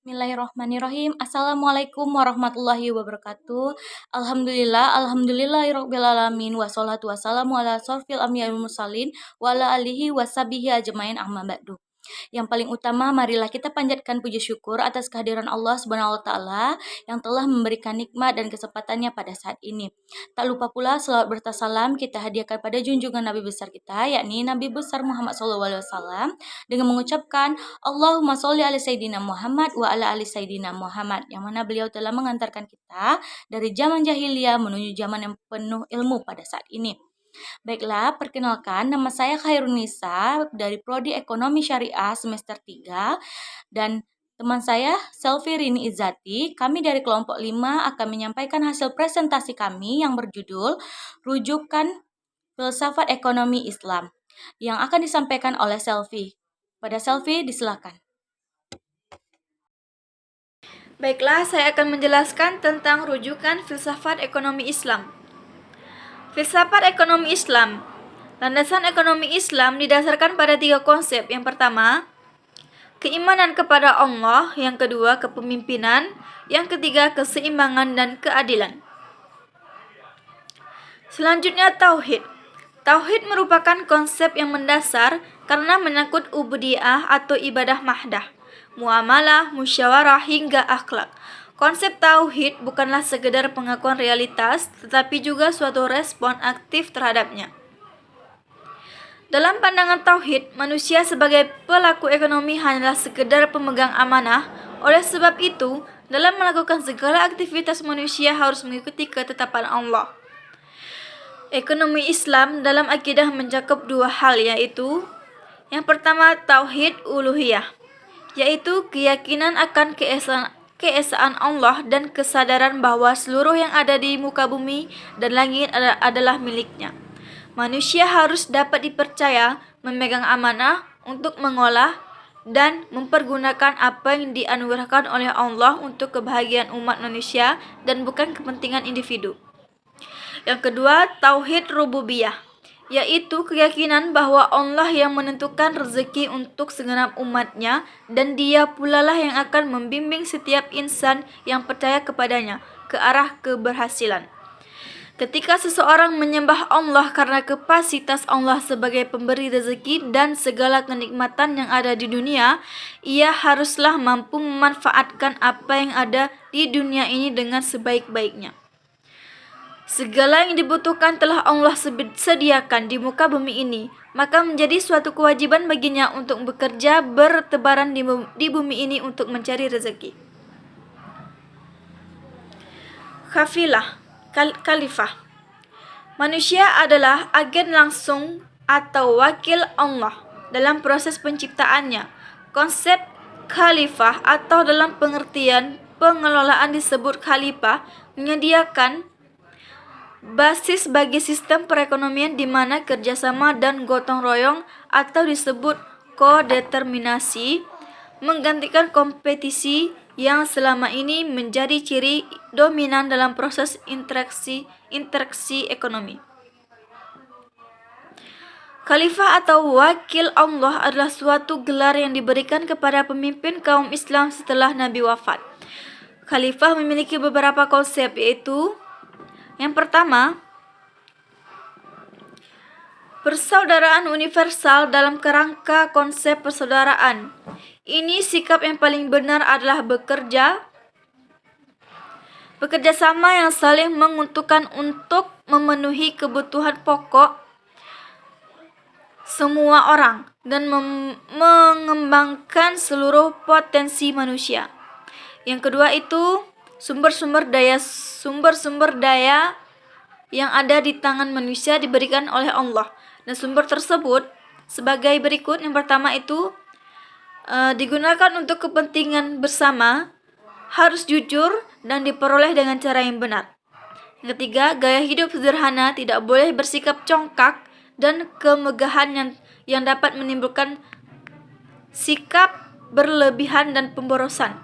Bismillahirrahmanirrahim. Assalamualaikum warahmatullahi wabarakatuh. Alhamdulillahirabbil alamin wassalatu wassalamu ala asrofil anbiya'i wal mursalin wa ala alihi washabihi ajmain amma ba'du. Yang paling utama, marilah kita panjatkan puji syukur atas kehadiran Allah Subhanahu wa taala yang telah memberikan nikmat dan kesempatannya pada saat ini. Tak lupa pula selawat berta salam kita hadiahkan pada junjungan Nabi besar kita, yakni Nabi besar Muhammad SAW, dengan mengucapkan Allahumma sholli ala Sayyidina Muhammad wa ala ali Sayyidina Muhammad, yang mana beliau telah mengantarkan kita dari zaman jahiliyah menuju zaman yang penuh ilmu pada saat ini. Baiklah, perkenalkan, nama saya Khairunisa dari Prodi Ekonomi Syariah semester 3 dan teman saya Selvi Rini Izzati. Kami dari kelompok 5 akan menyampaikan hasil presentasi kami yang berjudul Rujukan Filsafat Ekonomi Islam yang akan disampaikan oleh Selvi. Pada Selvi, disilakan. Baiklah, saya akan menjelaskan tentang rujukan filsafat ekonomi Islam. Filsafat ekonomi Islam. Landasan ekonomi Islam didasarkan pada 3 konsep. Yang pertama, keimanan kepada Allah. Yang kedua, kepemimpinan. Yang ketiga, keseimbangan dan keadilan. Selanjutnya, tauhid. Tauhid merupakan konsep yang mendasar karena menyangkut ubudiyah atau ibadah mahdah, muamalah, musyawarah hingga akhlak. Konsep tauhid bukanlah sekedar pengakuan realitas, tetapi juga suatu respon aktif terhadapnya. Dalam pandangan tauhid, manusia sebagai pelaku ekonomi hanyalah sekedar pemegang amanah. Oleh sebab itu, dalam melakukan segala aktivitas manusia harus mengikuti ketetapan Allah. Ekonomi Islam dalam akidah mencakup 2 hal, yaitu yang pertama tauhid uluhiyah, yaitu keyakinan akan keesaan Allah dan kesadaran bahwa seluruh yang ada di muka bumi dan langit adalah miliknya. Manusia harus dapat dipercaya memegang amanah untuk mengolah dan mempergunakan apa yang dianugerahkan oleh Allah untuk kebahagiaan umat manusia dan bukan kepentingan individu. Yang kedua, tauhid rububiyah, yaitu keyakinan bahwa Allah yang menentukan rezeki untuk segenap umatnya dan Dia pula lah yang akan membimbing setiap insan yang percaya kepadanya ke arah keberhasilan. Ketika seseorang menyembah Allah karena kapasitas Allah sebagai pemberi rezeki dan segala kenikmatan yang ada di dunia, ia haruslah mampu memanfaatkan apa yang ada di dunia ini dengan sebaik-baiknya. Segala yang dibutuhkan telah Allah sediakan di muka bumi ini, maka menjadi suatu kewajiban baginya untuk bekerja bertebaran di bumi ini untuk mencari rezeki. Khalifah. Manusia adalah agen langsung atau wakil Allah dalam proses penciptaannya. Konsep khalifah atau dalam pengertian pengelolaan disebut khalifah menyediakan basis bagi sistem perekonomian di mana kerjasama dan gotong royong atau disebut kodeterminasi menggantikan kompetisi yang selama ini menjadi ciri dominan dalam proses interaksi ekonomi. Khalifah atau wakil Allah adalah suatu gelar yang diberikan kepada pemimpin kaum Islam setelah Nabi wafat. Khalifah memiliki beberapa konsep, yaitu yang pertama, persaudaraan universal dalam kerangka konsep persaudaraan. Ini sikap yang paling benar adalah bekerja sama yang saling menguntungkan untuk memenuhi kebutuhan pokok semua orang dan mengembangkan seluruh potensi manusia. Yang kedua itu sumber-sumber daya yang ada di tangan manusia diberikan oleh Allah, dan sumber tersebut sebagai berikut. Yang pertama itu digunakan untuk kepentingan bersama, harus jujur dan diperoleh dengan cara yang benar. Yang ketiga, gaya hidup sederhana, tidak boleh bersikap congkak dan kemegahan yang dapat menimbulkan sikap berlebihan dan pemborosan.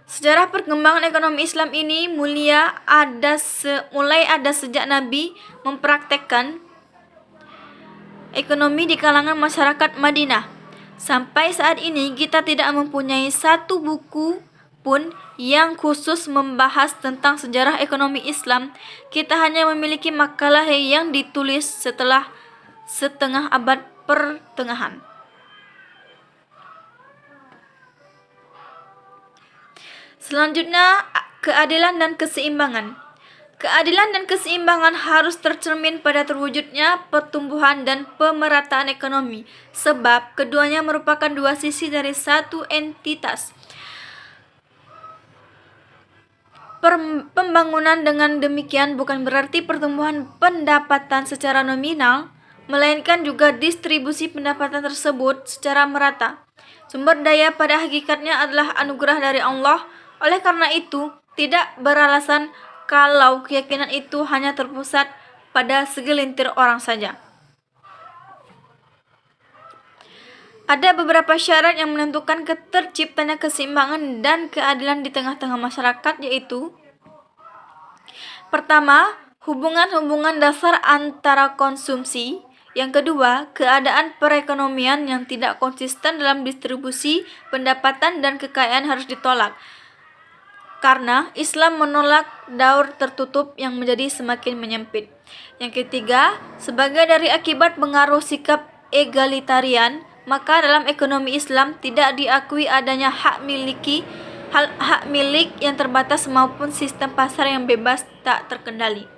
Sejarah perkembangan ekonomi Islam ini mulai ada sejak Nabi mempraktekkan ekonomi di kalangan masyarakat Madinah. Sampai saat ini kita tidak mempunyai satu buku pun yang khusus membahas tentang sejarah ekonomi Islam. Kita hanya memiliki makalah yang ditulis setelah setengah abad pertengahan. Selanjutnya, keadilan dan keseimbangan. Keadilan dan keseimbangan harus tercermin pada terwujudnya pertumbuhan dan pemerataan ekonomi, sebab keduanya merupakan dua sisi dari satu entitas. Pembangunan dengan demikian bukan berarti pertumbuhan pendapatan secara nominal, melainkan juga distribusi pendapatan tersebut secara merata. Sumber daya pada hakikatnya adalah anugerah dari Allah. Oleh karena itu, tidak beralasan kalau keyakinan itu hanya terpusat pada segelintir orang saja. Ada beberapa syarat yang menentukan terciptanya keseimbangan dan keadilan di tengah-tengah masyarakat, yaitu: pertama, hubungan-hubungan dasar antara konsumsi. Yang kedua, keadaan perekonomian yang tidak konsisten dalam distribusi pendapatan dan kekayaan harus ditolak, karena Islam menolak daur tertutup yang menjadi semakin menyempit. Yang ketiga, sebagai dari akibat pengaruh sikap egalitarian, maka dalam ekonomi Islam tidak diakui adanya hak milik yang terbatas maupun sistem pasar yang bebas tak terkendali.